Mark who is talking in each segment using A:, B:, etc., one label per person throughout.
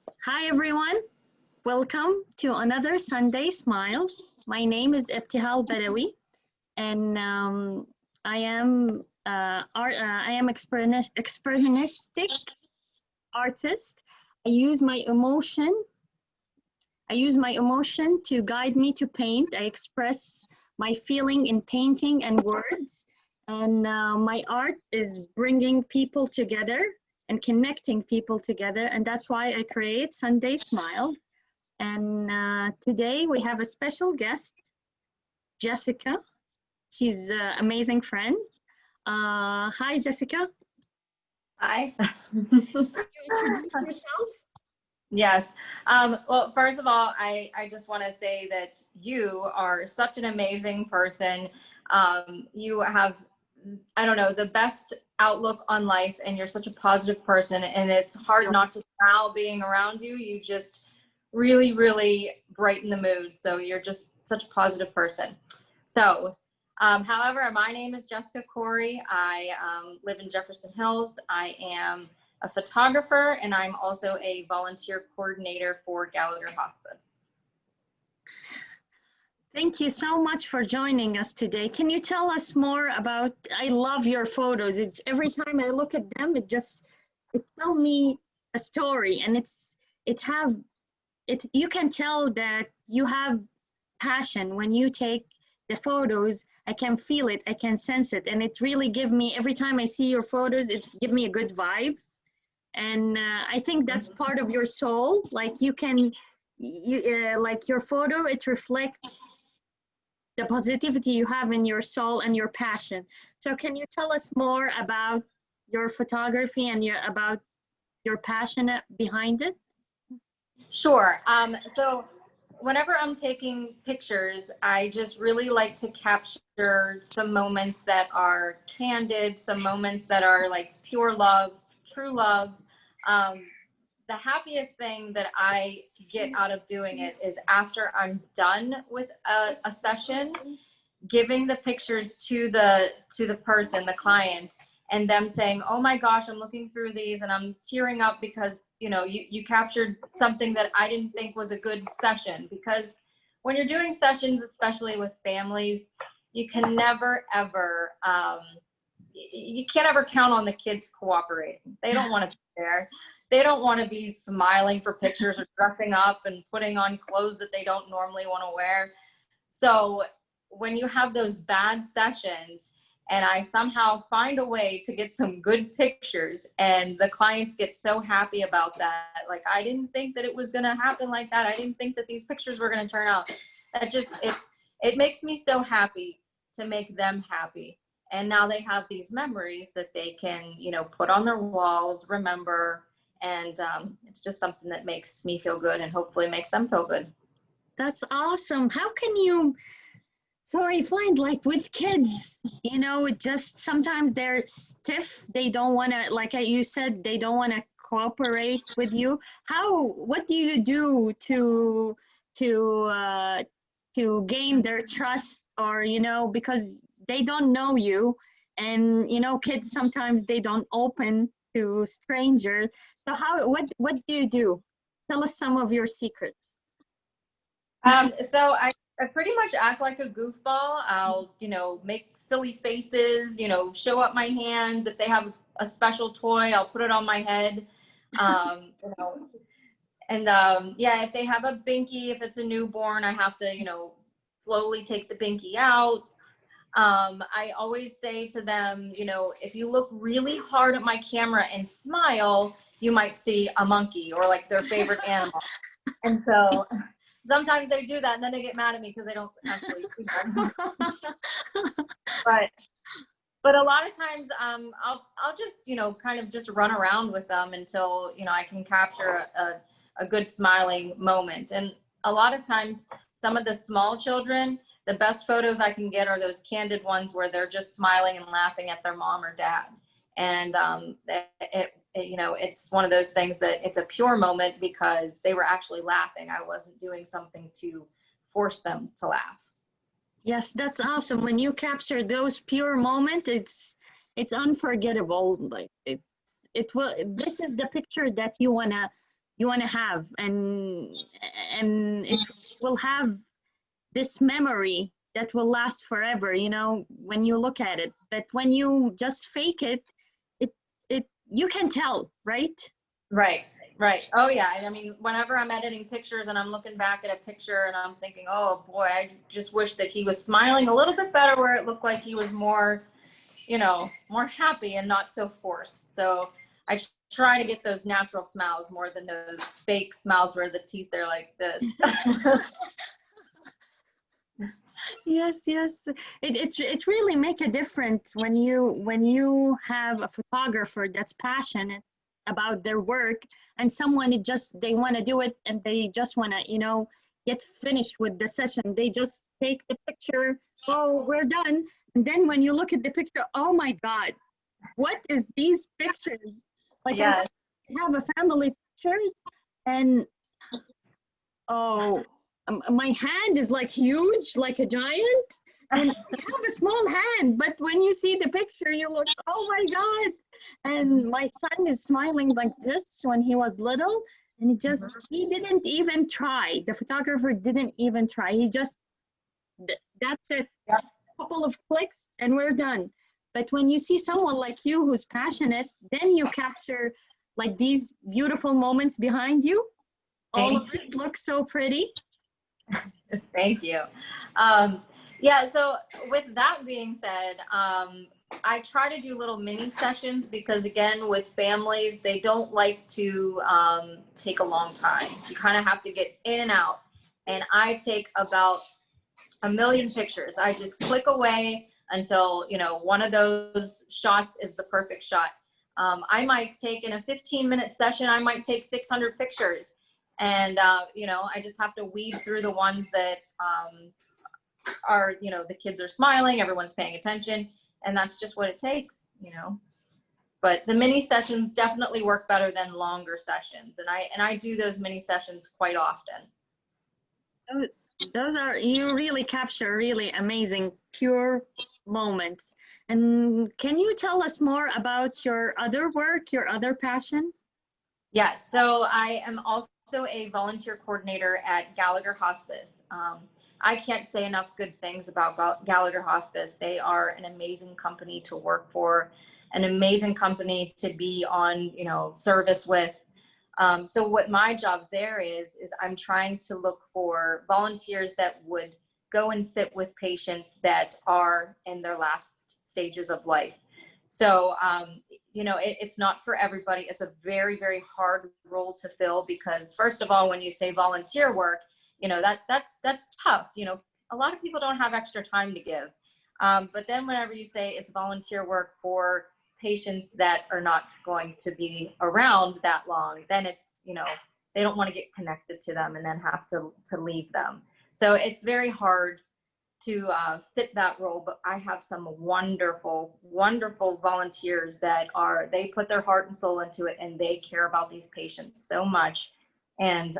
A: Hi everyone, welcome to another Sunday Smiles. My name is Ibtihal Badawi, and I am expressionistic artist. I use my emotion. I use my emotion to guide me to paint. I express my feeling in painting and words, and my art is bringing people together and connecting people together, and that's why I create Sunday Smiles. And today we have a special guest, Jessica. She's an amazing friend. Hi, Jessica.
B: Hi.
A: Can you introduce yourself?
B: Yes. Well, first of all, I just want to say that you are such an amazing person. You have, I don't know, the best outlook on life, and you're such a positive person, and it's hard not to smile being around you. You just really, really brighten the mood. So you're just such a positive person. So, however, my name is Jessica Corey. I live in Jefferson Hills. I am a photographer, and I'm also a volunteer coordinator for Gallagher Hospice.
A: Thank you so much for joining us today. Can you tell us more about, I love your photos. Every time I look at them, it tell me a story, and you can tell that you have passion when you take the photos. I can feel it, I can sense it, and it really give me, every time I see your photos, it give me a good vibes. And I think that's part of your soul. Like like your photo, it reflects the positivity you have in your soul and your passion. So can you tell us more about your photography and about your passion behind it?
B: Sure. So whenever I'm taking pictures, I just really like to capture some moments that are candid, some moments that are like pure love, true love. Um, the happiest thing that I get out of doing it is after I'm done with a session, giving the pictures to the person, the client, and them saying, oh my gosh, I'm looking through these and I'm tearing up because you captured something that I didn't think was a good session. Because when you're doing sessions, especially with families, you can never ever you can't ever count on the kids cooperating. They don't want to be there. They don't want to be smiling for pictures or dressing up and putting on clothes that they don't normally want to wear. So when you have those bad sessions and I somehow find a way to get some good pictures and the clients get so happy about that, like, I didn't think that it was going to happen like that. I didn't think that these pictures were going to turn out. That just, it makes me so happy to make them happy. And now they have these memories that they can, put on their walls, remember, and it's just something that makes me feel good and hopefully makes them feel good.
A: That's awesome. How can you, so I find like with kids, it just sometimes they're stiff. They don't want to, like you said, they don't want to cooperate with you. What do you do to gain their trust, or, because they don't know you, and, kids sometimes they don't open to strangers. So what do you do? Tell us some of your secrets.
B: So I pretty much act like a goofball. I'll, make silly faces, show up my hands. If they have a special toy, I'll put it on my head. And yeah, if they have a binky, if it's a newborn, I have to, slowly take the binky out. I always say to them, if you look really hard at my camera and smile, you might see a monkey or like their favorite animal. And so sometimes they do that and then they get mad at me because they don't actually see them. But a lot of times I'll just, kind of just run around with them until, I can capture a good smiling moment. And a lot of times some of the small children, the best photos I can get are those candid ones where they're just smiling and laughing at their mom or dad. And it's one of those things that it's a pure moment because they were actually laughing. I wasn't doing something to force them to laugh.
A: Yes, that's awesome. When you capture those pure moments, it's unforgettable. Like this is the picture that you wanna you want to have, and it will have this memory that will last forever, you know, when you look at it. But when you just fake it, it you can tell, right?
B: Right, right. Oh yeah. I mean, whenever I'm editing pictures and I'm looking back at a picture and I'm thinking, oh boy, I just wish that he was smiling a little bit better, where it looked like he was more, you know, more happy and not so forced. So I try to get those natural smiles more than those fake smiles where the teeth are like this.
A: Yes, yes. It really make a difference when you have a photographer that's passionate about their work, and someone it just they want to do it and they just want to, you know, get finished with the session. They just take the picture, oh, we're done. And then when you look at the picture, oh my God, what is these pictures? Like I
B: Yes.
A: have a family pictures, and oh, my hand is like huge, like a giant, and I have a small hand. But when you see the picture, you look, oh my God. And my son is smiling like this when he was little, and he didn't even try. The photographer didn't even try. He just, that's it.
B: Yep.
A: A couple of clicks, and we're done. But when you see someone like you who's passionate, then you capture like these beautiful moments behind you. All of it looks so pretty.
B: Thank you. Yeah, so with that being said, I try to do little mini sessions because, again, with families, they don't like to take a long time. You kind of have to get in and out. And I take about 1,000,000 pictures. I just click away until, you know, one of those shots is the perfect shot. I might take, in a 15-minute session, I might take 600 pictures. And, you know, I just have to weed through the ones that are, you know, the kids are smiling, everyone's paying attention, and that's just what it takes, you know. But the mini sessions definitely work better than longer sessions. And I do those mini sessions quite often.
A: Those are, you really capture really amazing, pure moments. And can you tell us more about your other work, your other passion?
B: Yes, so I am also a volunteer coordinator at Gallagher Hospice. I can't say enough good things about Gallagher Hospice. They are an amazing company to work for, an amazing company to be on, you know, service with. So what my job there is I'm trying to look for volunteers that would go and sit with patients that are in their last stages of life. So, you know, it's not for everybody. It's a very, very hard role to fill because, first of all, when you say volunteer work, you know, that's tough. You know, a lot of people don't have extra time to give. But then whenever you say it's volunteer work for patients that are not going to be around that long, then it's, you know, they don't want to get connected to them and then have to leave them. So it's very hard to fit that role, but I have some wonderful, wonderful volunteers that they put their heart and soul into it, and they care about these patients so much. And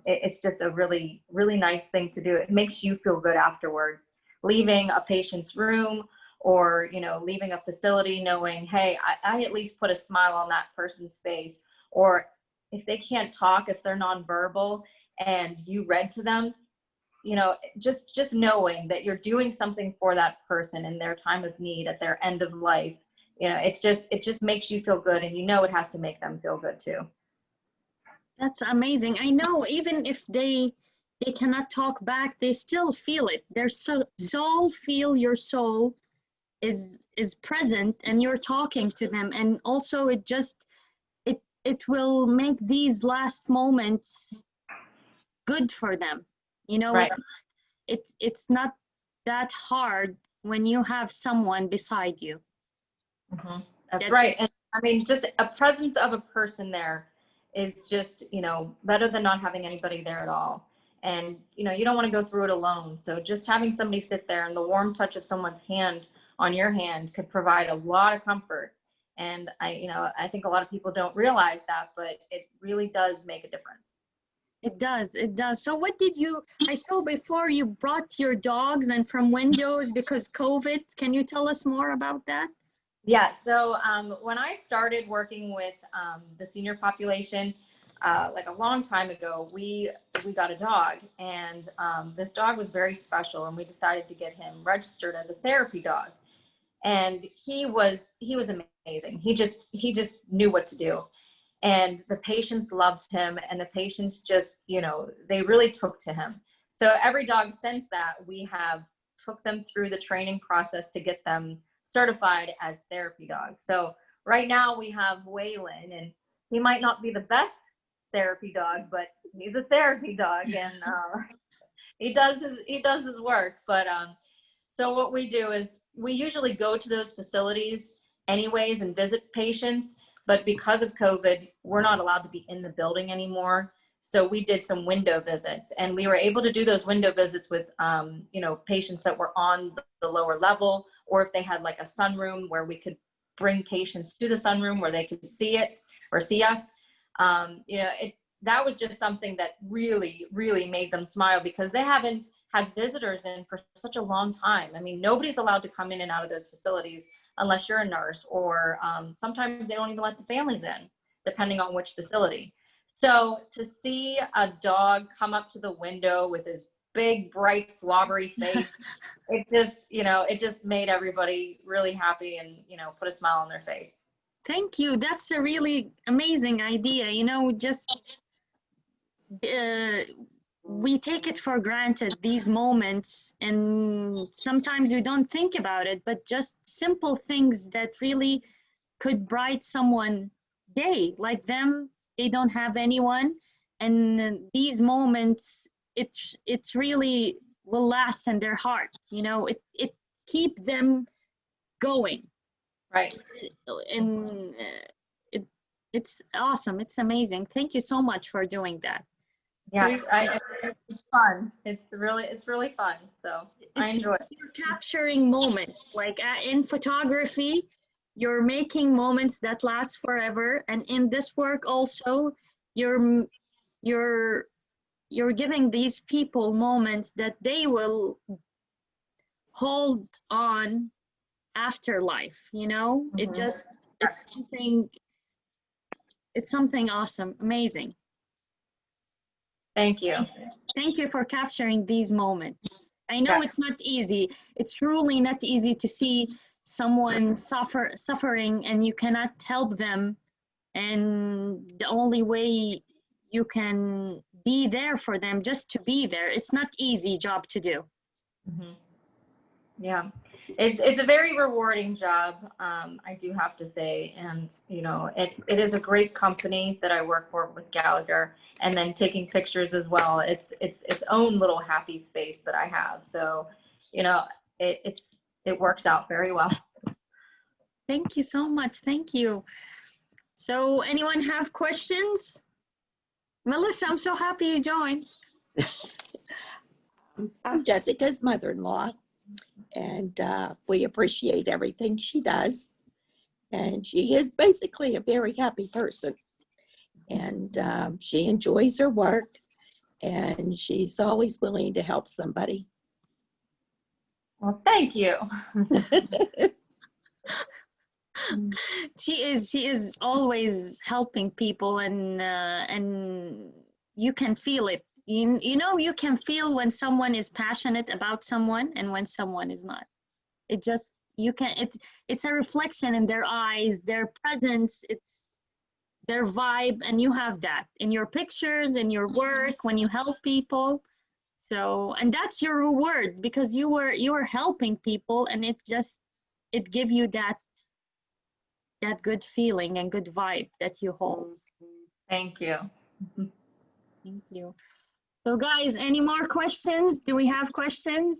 B: it's just a really, really nice thing to do. It makes you feel good afterwards, leaving a patient's room or, you know, leaving a facility knowing, hey, I at least put a smile on that person's face. Or if they can't talk, if they're nonverbal and you read to them, you know, just knowing that you're doing something for that person in their time of need, at their end of life, you know, it just makes you feel good, and you know it has to make them feel good too.
A: That's amazing. I know even if they cannot talk back, they still feel it. Their soul feel your soul is present, and you're talking to them. And also it will make these last moments good for them. You know,
B: Right.
A: It's not that hard when you have someone beside you.
B: Mm-hmm. That's right. And I mean, just a presence of a person there is just, you know, better than not having anybody there at all. And, you know, you don't want to go through it alone. So just having somebody sit there, and the warm touch of someone's hand on your hand could provide a lot of comfort. And I think a lot of people don't realize that, but it really does make a difference.
A: It does, it does. So I saw before you brought your dogs and from windows because COVID. Can you tell us more about that?
B: Yeah, so when I started working with the senior population, like a long time ago, we got a dog, and this dog was very special, and we decided to get him registered as a therapy dog. And he was amazing. He just knew what to do. And the patients loved him, and the patients just, you know, they really took to him. So every dog since that, we have took them through the training process to get them certified as therapy dogs. So right now we have Waylon, and he might not be the best therapy dog, but he's a therapy dog, and he does his work. But so what we do is we usually go to those facilities anyways and visit patients, but because of COVID, we're not allowed to be in the building anymore. So we did some window visits, and we were able to do those window visits with, you know, patients that were on the lower level, or if they had like a sunroom where we could bring patients to the sunroom where they could see it or see us. You know, that was just something that really, really made them smile, because they haven't had visitors in for such a long time. I mean, nobody's allowed to come in and out of those facilities unless you're a nurse, or sometimes they don't even let the families in, depending on which facility. So to see a dog come up to the window with his big, bright, slobbery face, it just, you know, it just made everybody really happy and, you know, put a smile on their face.
A: Thank you. That's a really amazing idea. You know, just we take it for granted, these moments, and sometimes we don't think about it, but just simple things that really could brighten someone's day. Like them, they don't have anyone, and these moments, it's really will last in their hearts. You know, it keep them going.
B: Right.
A: And it's awesome. It's amazing. Thank you so much for doing that.
B: Yes, it's fun. It's really fun. So I enjoy it.
A: You're capturing moments. Like in photography, you're making moments that last forever. And in this work also, you're giving these people moments that they will hold on after life. You know, it just it's something awesome, amazing.
B: Thank you.
A: Thank you for capturing these moments. I know it's not easy. It's truly not easy to see someone suffering and you cannot help them. And the only way you can be there for them, just to be there. It's not easy job to do.
B: Yeah, it's a very rewarding job, I do have to say. And, you know, it is a great company that I work for with Gallagher. And then taking pictures as well. It's its own little happy space that I have. So, you know, it works out very well.
A: Thank you so much. Thank you. So anyone have questions? Melissa, I'm so happy you joined.
C: I'm Jessica's mother-in-law, and we appreciate everything she does. And she is basically a very happy person. And she enjoys her work, and she's always willing to help somebody.
B: Well, thank you.
A: She is always helping people, and you can feel it. You know, you can feel when someone is passionate about someone and when someone is not. It just, you can, it's a reflection in their eyes, their presence, it's their vibe, and you have that in your pictures, in your work, when you help people. So, and that's your reward, because you were helping people, and it give you that good feeling and good vibe that you hold.
B: Thank you.
A: Thank you. So guys, any more questions? Do we have questions?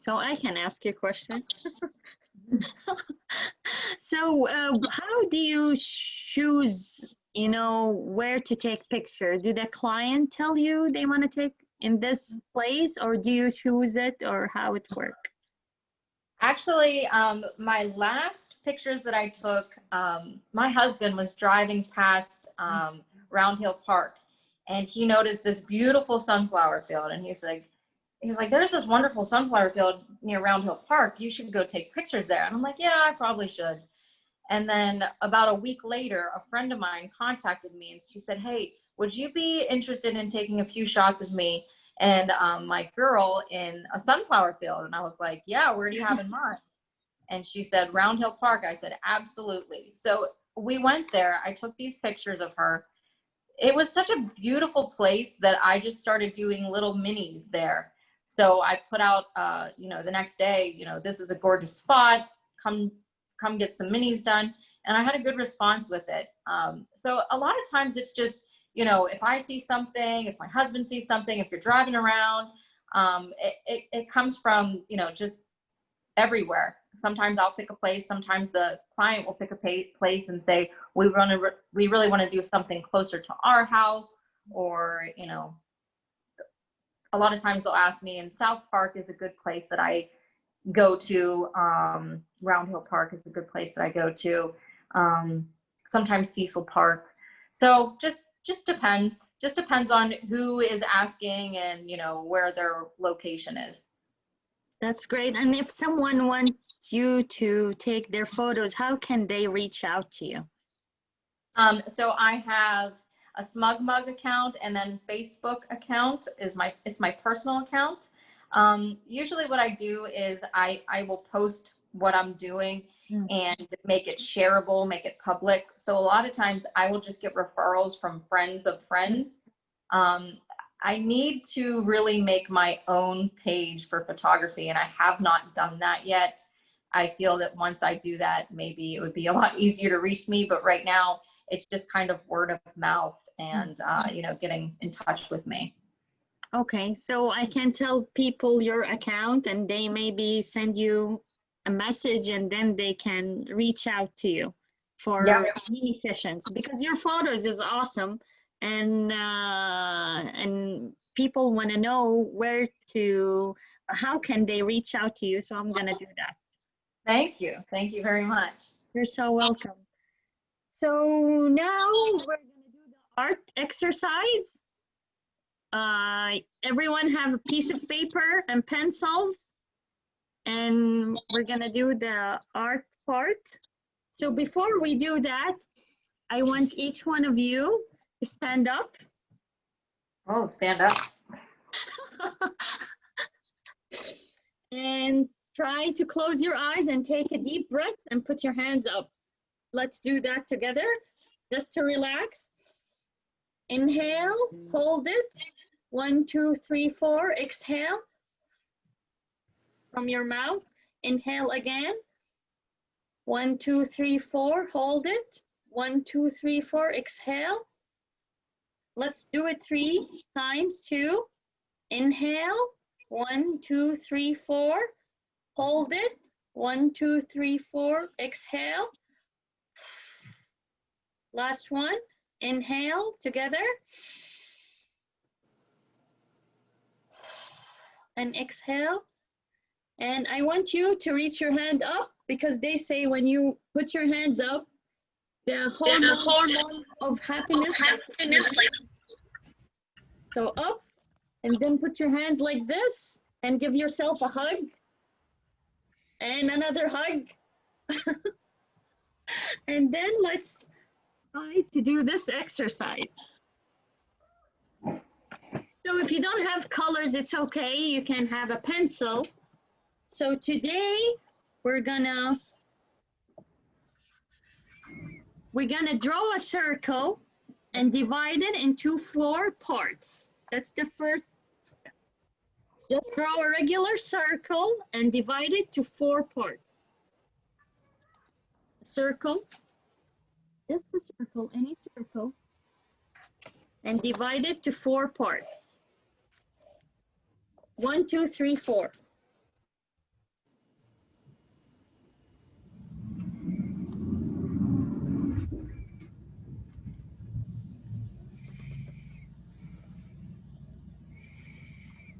A: So I can ask you a question. So how do you choose, you know, where to take picture? Do the client tell you they want to take in this place, or do you choose it, or how it works?
B: Actually, my last pictures that I took, my husband was driving past Round Hill Park, and he noticed this beautiful sunflower field, and he's like, he's like, there's this wonderful sunflower field near Round Hill Park. You should go take pictures there. And I'm like, yeah, I probably should. And then about a week later, a friend of mine contacted me and she said, hey, would you be interested in taking a few shots of me and my girl in a sunflower field? And I was like, yeah, where do you have in mind? And she said, Round Hill Park. I said, absolutely. So we went there. I took these pictures of her. It was such a beautiful place that I just started doing little minis there. So I put out, the next day, this is a gorgeous spot. Come get some minis done. And I had a good response with it. So a lot of times it's just, if I see something, if my husband sees something, if you're driving around, it comes from, just everywhere. Sometimes I'll pick a place. Sometimes the client will pick a place and say, we really want to do something closer to our house, or, a lot of times they'll ask me, and South Park is a good place that I go to. Round Hill Park is a good place that I go to. Sometimes Cecil Park. So just depends. Just depends on who is asking and, where their location is.
A: That's great. And if someone wants you to take their photos, how can they reach out to you?
B: So I have a Smug Mug account, and then Facebook account is my personal account. Usually what I do is I will post what I'm doing and make it shareable, make it public. So a lot of times I will just get referrals from friends of friends. I need to really make my own page for photography, and I have not done that yet. I feel that once I do that, maybe it would be a lot easier to reach me, but right now it's just kind of word of mouth and, getting in touch with me.
A: Okay, so I can tell people your account and they maybe send you a message and then they can reach out to you for mini sessions, because your photos is awesome, and people want to know how can they reach out to you, so I'm gonna do that.
B: Thank you very much.
A: You're so welcome. So now we're gonna do the art exercise. Everyone have a piece of paper and pencils, and we're gonna do the art part. So before we do that, I want each one of you to stand up.
B: Oh, stand up.
A: And try to close your eyes and take a deep breath and put your hands up. Let's do that together, just to relax. Inhale, hold it. 1, 2, 3, 4. Exhale from your mouth. Inhale again. 1, 2, 3, 4. Hold it. 1, 2, 3, 4. Exhale. Let's do it 3 times. 2. Inhale. 1, 2, 3, 4. Hold it. 1, 2, 3, 4. Exhale. Last one. Inhale together. And exhale. And I want you to reach your hand up, because they say when you put your hands up, the hormone of happiness. So up, and then put your hands like this and give yourself a hug. And another hug. And then let's try to do this exercise. So if you don't have colors, it's okay. You can have a pencil. So today we're gonna draw a circle and divide it into 4 parts. That's the first step. Just draw a regular circle and divide it to 4 parts. A circle, just a circle, any circle, and divide it to 4 parts. 1, 2, 3, 4.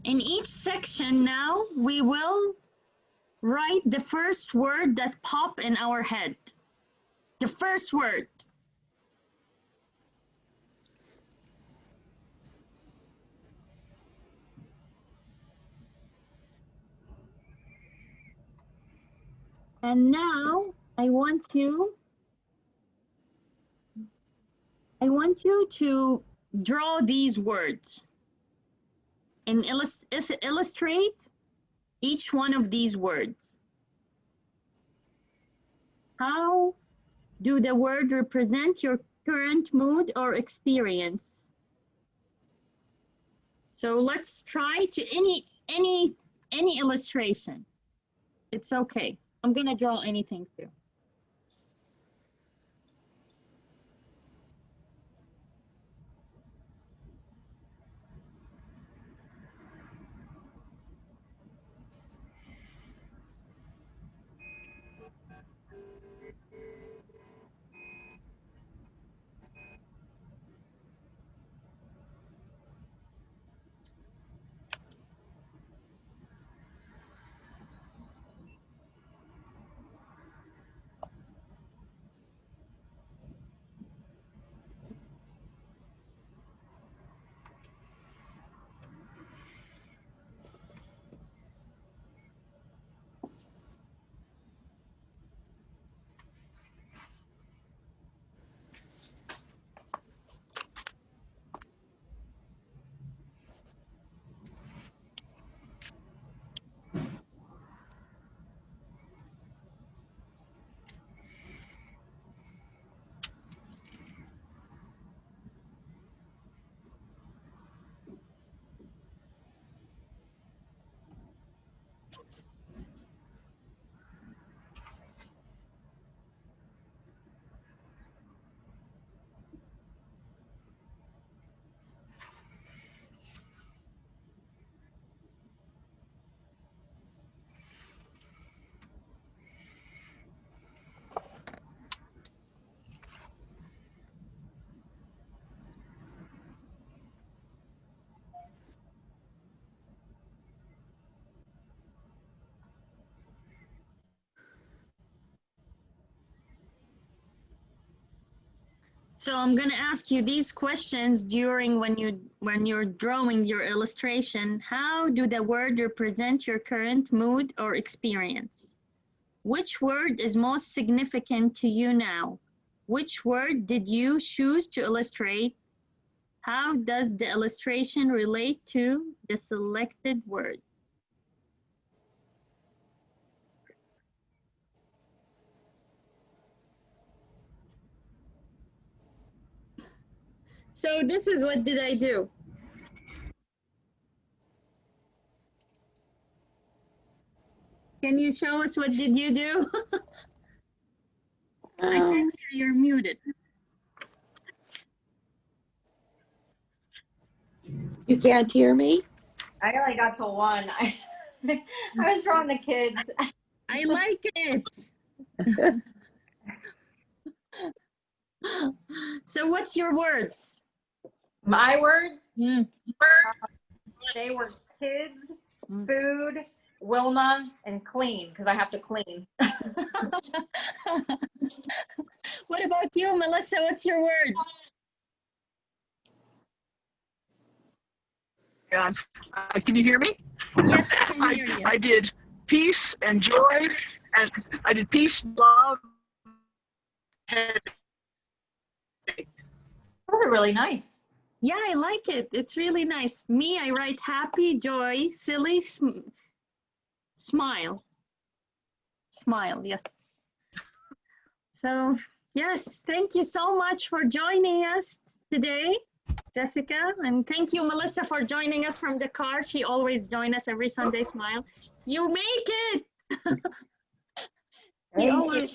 A: In each section now, we will write the first word that pop in our head. The first word. And now I want you to draw these words and illustrate each one of these words. How do the word represent your current mood or experience? So let's try to any illustration. It's okay. I'm gonna draw anything too. So I'm going to ask you these questions during when you're drawing your illustration. How do the word represent your current mood or experience? Which word is most significant to you now? Which word did you choose to illustrate? How does the illustration relate to the selected word? So this is what did I do? Can you show us what did you do? I can't hear, you're muted.
C: You can't hear me?
B: I only got to one. I was drawing the kids.
A: I like it. So what's your words?
B: My words,
A: Mm.
B: they were kids, food, Wilma, and clean, because I have to clean.
A: What about you, Melissa? What's your words?
D: Can you hear me?
A: Yes, I can hear you.
D: I did peace and joy, and I did peace, love, and
B: Those are really nice.
A: Yeah, I like it. It's really nice. Me, I write happy, joy, silly, smile. Smile, yes. So, yes, thank you so much for joining us today, Jessica. And thank you, Melissa, for joining us from the car. She always joins us every Sunday. Smile. You make it! You always...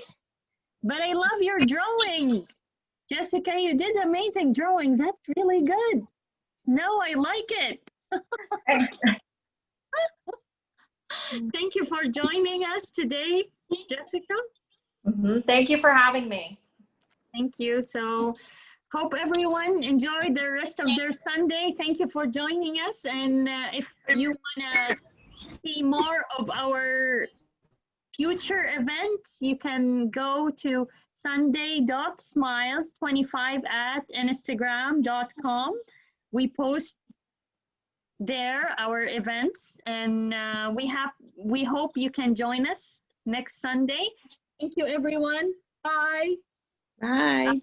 A: But I love your drawing. Jessica, you did amazing drawing. That's really good. No, I like it. Thank you for joining us today, Jessica.
B: Thank you for having me.
A: Thank you. So hope everyone enjoyed the rest of their Sunday. Thank you for joining us. And if you want to see more of our future events, you can go to sunday.smiles25@instagram.com. We post there our events, and we hope you can join us next Sunday. Thank you, everyone. Bye.
C: Bye.